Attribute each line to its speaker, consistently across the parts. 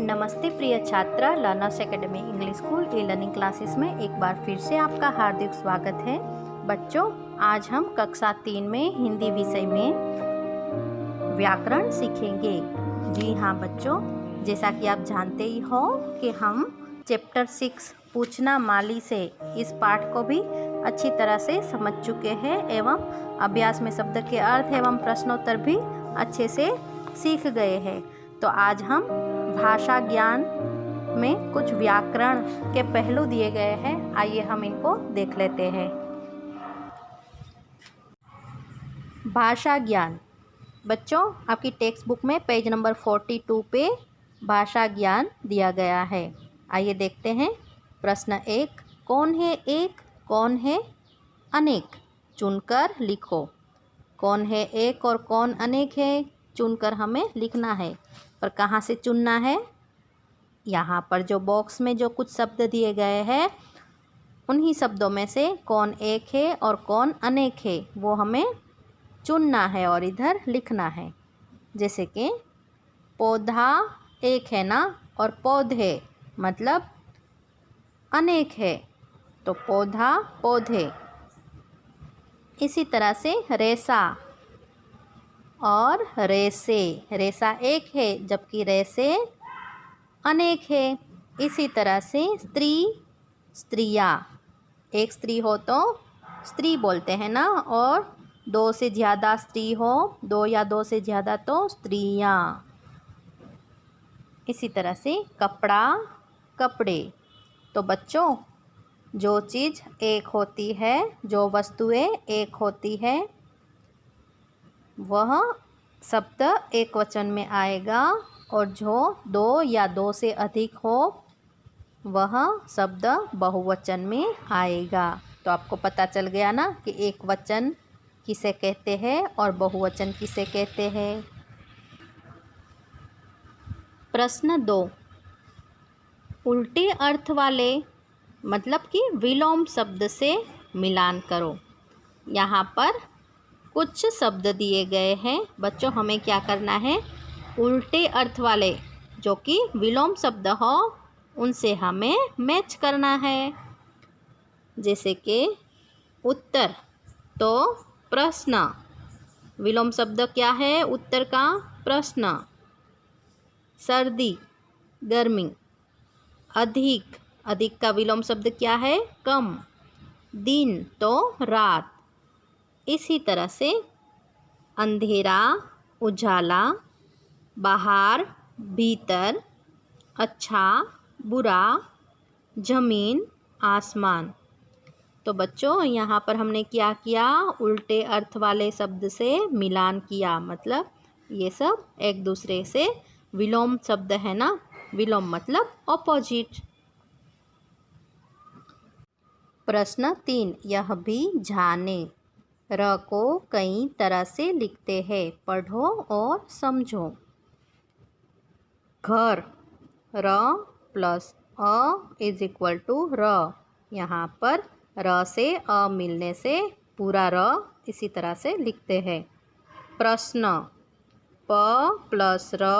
Speaker 1: नमस्ते प्रिय छात्रा, learners academy English school e learning classes में एक बार फिर से आपका हार्दिक स्वागत है। बच्चों, आज हम कक्षा 3 में हिंदी विषय में व्याकरण सीखेंगे। जी हाँ बच्चों, जैसा कि आप जानते ही हो कि हम चैप्टर 6 पूछना माली से इस पाठ को भी अच्छी तरह से समझ चुके हैं एवं अभ्यास में शब्द के अर्थ एवं प्रश्नोत्तर भी अच्छे से सीख गए हैं। तो आज हम भाषा ज्ञान में कुछ व्याकरण के पहलू दिए गए हैं, आइए हम इनको देख लेते हैं। भाषा ज्ञान। बच्चों, आपकी टेक्स्ट बुक में पेज नंबर 42 पे भाषा ज्ञान दिया गया है। आइए देखते हैं। प्रश्न 1, कौन है एक, कौन है अनेक? चुनकर लिखो। कौन है एक और कौन अनेक है, चुनकर हमें लिखना है। पर कहाँ से चुनना है? यहाँ पर जो बॉक्स में जो कुछ शब्द दिए गए हैं उन्हीं शब्दों में से कौन एक है और कौन अनेक है वो हमें चुनना है और इधर लिखना है। जैसे कि पौधा एक है ना, और पौधे मतलब अनेक है, तो पौधा पौधे। इसी तरह से रेशा और रेसे, रेशा एक है जबकि रेसे अनेक है। इसी तरह से स्त्री स्त्रियाँ, एक स्त्री हो तो स्त्री बोलते हैं ना, और दो से ज़्यादा स्त्री हो, दो या दो से ज़्यादा तो स्त्रियाँ। इसी तरह से कपड़ा कपड़े। तो बच्चों, जो चीज़ एक होती है, जो वस्तुएं एक होती है, वह शब्द एक वचन में आएगा, और जो दो या दो से अधिक हो वह शब्द बहुवचन में आएगा। तो आपको पता चल गया ना कि एक वचन किसे कहते हैं और बहुवचन किसे कहते हैं। प्रश्न 2, उल्टे अर्थ वाले मतलब कि विलोम शब्द से मिलान करो। यहाँ पर कुछ शब्द दिए गए हैं बच्चों, हमें क्या करना है? उल्टे अर्थ वाले जो कि विलोम शब्द हो उनसे हमें मैच करना है। जैसे कि उत्तर तो प्रश्न, विलोम शब्द क्या है उत्तर का? प्रश्न। सर्दी गर्मी। अधिक, अधिक का विलोम शब्द क्या है? कम। दिन तो रात। इसी तरह से अंधेरा उजाला, बाहर भीतर, अच्छा बुरा, जमीन आसमान। तो बच्चों, यहाँ पर हमने क्या किया? उल्टे अर्थ वाले शब्द से मिलान किया, मतलब ये सब एक दूसरे से विलोम शब्द है ना, विलोम मतलब ऑपोजिट। प्रश्न 3, यह भी जाने। र को कई तरह से लिखते हैं, पढ़ो और समझो। घर, र प्लस अ इज इक्वल टू र। यहाँ पर र से अ मिलने से पूरा र इसी तरह से लिखते हैं। प्रश्न, प प्लस र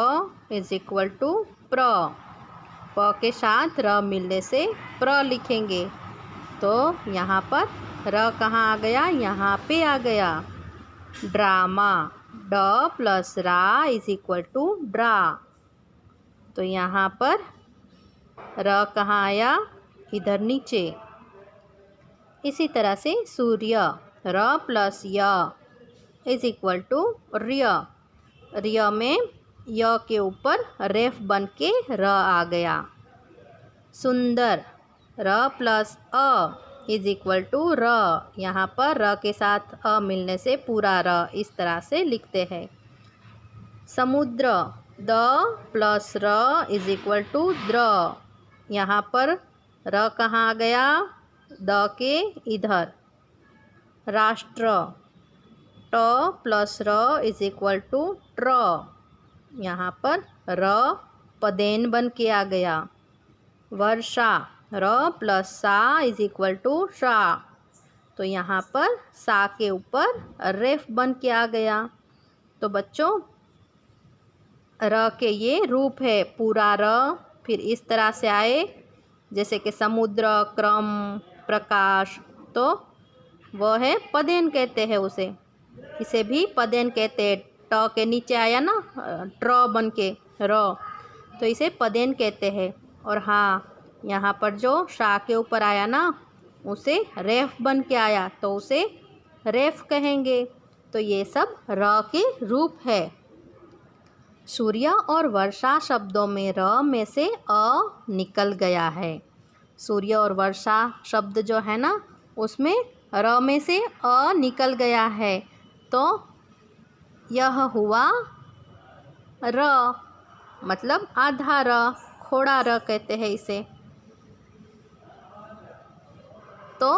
Speaker 1: इज इक्वल टू प्र। प के साथ र मिलने से प्र लिखेंगे, तो यहाँ पर र कहाँ आ गया? यहाँ पे आ गया। ड्रामा, ड प्लस रा इज इक्वल टू ड्रा। तो यहाँ पर र कहाँ आया? इधर नीचे। इसी तरह से सूर्य, र प्लस य इज इक्वल टू रिय। रिय में य के ऊपर रेफ बन के र आ गया। सुंदर, र प्लस अ इज इक्वल टू र। यहाँ पर र के साथ अ मिलने से पूरा र इस तरह से लिखते हैं। समुद्र, द प्लस र इज इक्वल टू द्र। यहाँ पर र कहाँ आ गया? द के इधर। राष्ट्र, ट प्लस र इज इक्वल टू ट्र। यहाँ पर र पदेन बन के आ गया। वर्षा, र प्लस सा इज इक्वल टू शा। तो यहाँ पर सा के ऊपर रेफ बन के आ गया। तो बच्चों, र के ये रूप है, पूरा र, फिर इस तरह से आए जैसे कि समुद्र, क्रम, प्रकाश, तो वह है पदेन कहते हैं उसे। इसे भी पदेन कहते हैं। ट के नीचे आया ना ट्र बन के र, तो इसे पदेन कहते हैं। और हाँ, यहाँ पर जो शा के ऊपर आया ना उसे रेफ बन के आया तो उसे रेफ कहेंगे। तो ये सब र के रूप है। सूर्य और वर्षा शब्दों में र में से अ निकल गया है। सूर्य और वर्षा शब्द जो है ना उसमें र में से अ निकल गया है, तो यह हुआ र, मतलब आधा र, खोड़ा र कहते हैं इसे। तो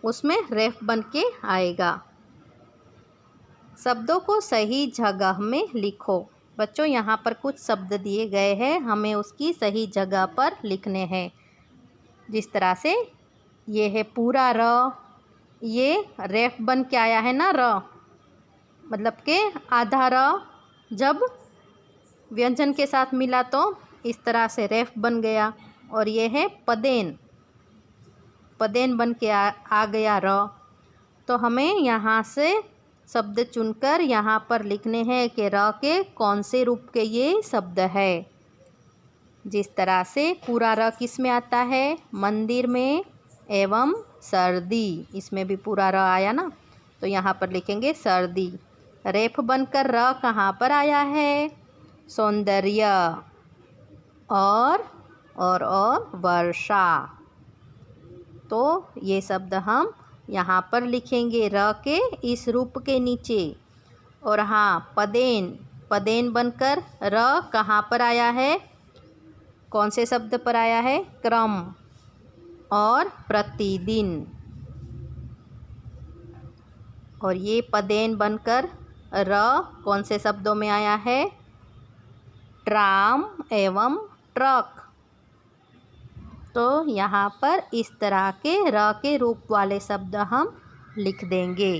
Speaker 1: उसमें रेफ बन के आएगा। शब्दों को सही जगह में लिखो। बच्चों यहाँ पर कुछ शब्द दिए गए हैं, हमें उसकी सही जगह पर लिखने हैं। जिस तरह से ये है पूरा र, ये रेफ बन के आया है ना र, मतलब के आधा र जब व्यंजन के साथ मिला तो इस तरह से रेफ बन गया। और ये है पदेन, पदेन बन के आ गया र। तो हमें यहाँ से शब्द चुनकर यहाँ पर लिखने हैं कि र के कौन से रूप के ये शब्द है। जिस तरह से पूरा र किस में आता है, मंदिर में एवं सर्दी, इसमें भी पूरा र आया ना, तो यहाँ पर लिखेंगे सर्दी। रेफ बनकर र कहाँ पर आया है, सौंदर्य और वर्षा। तो ये शब्द हम यहाँ पर लिखेंगे र के इस रूप के नीचे। और हाँ, पदेन, पदेन बनकर र कहाँ पर आया है, कौन से शब्द पर आया है, क्रम और प्रतिदिन। और ये पदेन बनकर र कौन से शब्दों में आया है, ट्राम एवं ट्रक। तो यहाँ पर इस तरह के र के रूप वाले शब्द हम लिख देंगे।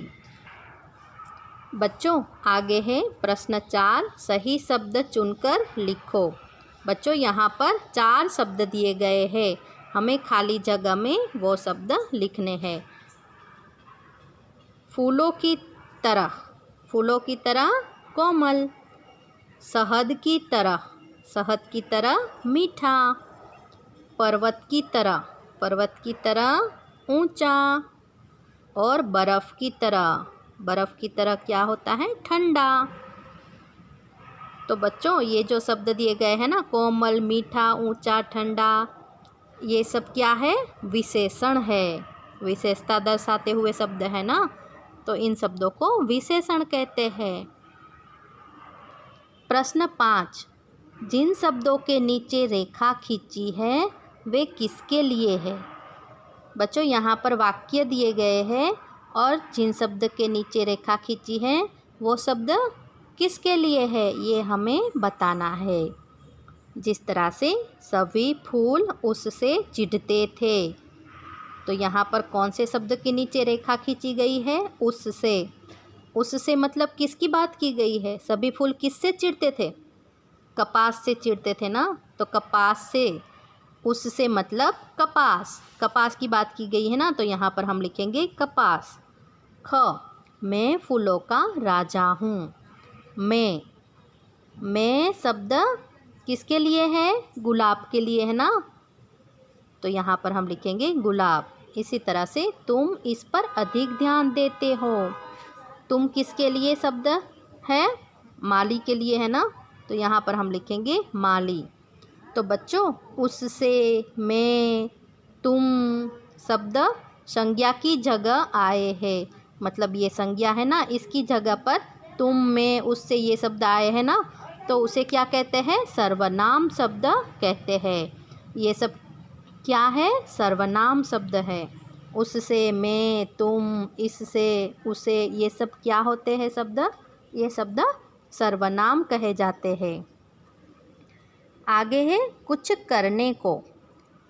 Speaker 1: बच्चों आगे है प्रश्न 4, सही शब्द चुनकर लिखो। बच्चों यहाँ पर 4 शब्द दिए गए हैं, हमें खाली जगह में वो शब्द लिखने हैं। फूलों की तरह, फूलों की तरह कोमल, शहद की तरह, शहद की तरह मीठा, पर्वत की तरह, पर्वत की तरह ऊंचा, और बर्फ़ की तरह, बर्फ़ की तरह क्या होता है, ठंडा। तो बच्चों ये जो शब्द दिए गए हैं ना, कोमल, मीठा, ऊंचा, ठंडा, ये सब क्या है, विशेषण है, विशेषता दर्शाते हुए शब्द है ना, तो इन शब्दों को विशेषण कहते हैं। प्रश्न 5, जिन शब्दों के नीचे रेखा खींची है वे किसके लिए है। बच्चों यहाँ पर वाक्य दिए गए हैं और जिन शब्द के नीचे रेखा खींची है वो शब्द किसके लिए है ये हमें बताना है। जिस तरह से सभी फूल उससे चिढ़ते थे, तो यहाँ पर कौन से शब्द के नीचे रेखा खींची गई है, उससे। उससे मतलब किसकी बात की गई है, सभी फूल किससे चिढ़ते थे, कपास से चिढ़ते थे ना, तो कपास से, उससे मतलब कपास, कपास की बात की गई है ना, तो यहाँ पर हम लिखेंगे कपास। ख, मैं फूलों का राजा हूँ। मैं शब्द किसके लिए है, गुलाब के लिए है ना, तो यहाँ पर हम लिखेंगे गुलाब। इसी तरह से तुम इस पर अधिक ध्यान देते हो, तुम किसके लिए शब्द है, माली के लिए है ना, तो यहाँ पर हम लिखेंगे माली। तो बच्चों उससे, मैं, तुम शब्द संज्ञा की जगह आए हैं, मतलब ये संज्ञा है ना, इसकी जगह पर तुम, मैं, उससे ये शब्द आए हैं ना, तो उसे क्या कहते हैं, सर्वनाम शब्द कहते हैं। ये सब क्या है, सर्वनाम शब्द है। उससे, मैं, तुम, इससे, उसे, ये सब क्या होते हैं शब्द, ये शब्द सर्वनाम कहे जाते हैं। आगे है कुछ करने को।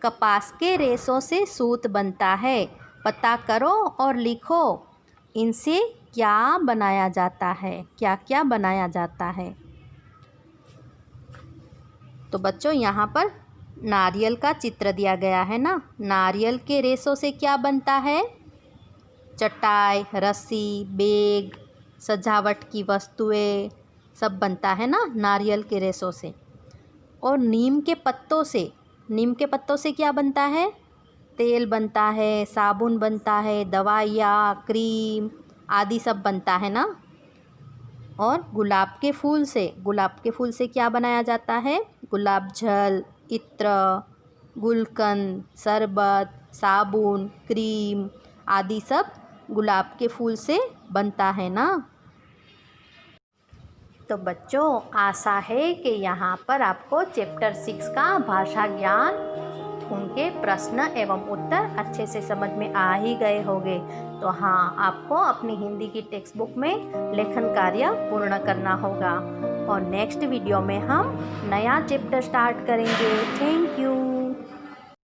Speaker 1: कपास के रेशों से सूत बनता है, पता करो और लिखो इनसे क्या बनाया जाता है, क्या क्या बनाया जाता है। तो बच्चों यहाँ पर नारियल का चित्र दिया गया है ना। नारियल के रेशों से क्या बनता है? चटाई, रस्सी, बैग, सजावट की वस्तुएं सब बनता है ना नारियल के रेशों से। और नीम के पत्तों से क्या बनता है? तेल बनता है, साबुन बनता है, दवाइयाँ, क्रीम आदि सब बनता है ना। और गुलाब के फूल से क्या बनाया जाता है? गुलाब जल, इत्र, गुलकंद, शरबत, साबुन, क्रीम आदि सब गुलाब के फूल से बनता है ना। तो बच्चों आशा है कि यहाँ पर आपको चैप्टर 6 का भाषा ज्ञान, उनके प्रश्न एवं उत्तर अच्छे से समझ में आ ही गए होंगे। तो हाँ, आपको अपनी हिंदी की टेक्स्ट बुक में लेखन कार्य पूर्ण करना होगा और नेक्स्ट वीडियो में हम नया चैप्टर स्टार्ट करेंगे। Thank you.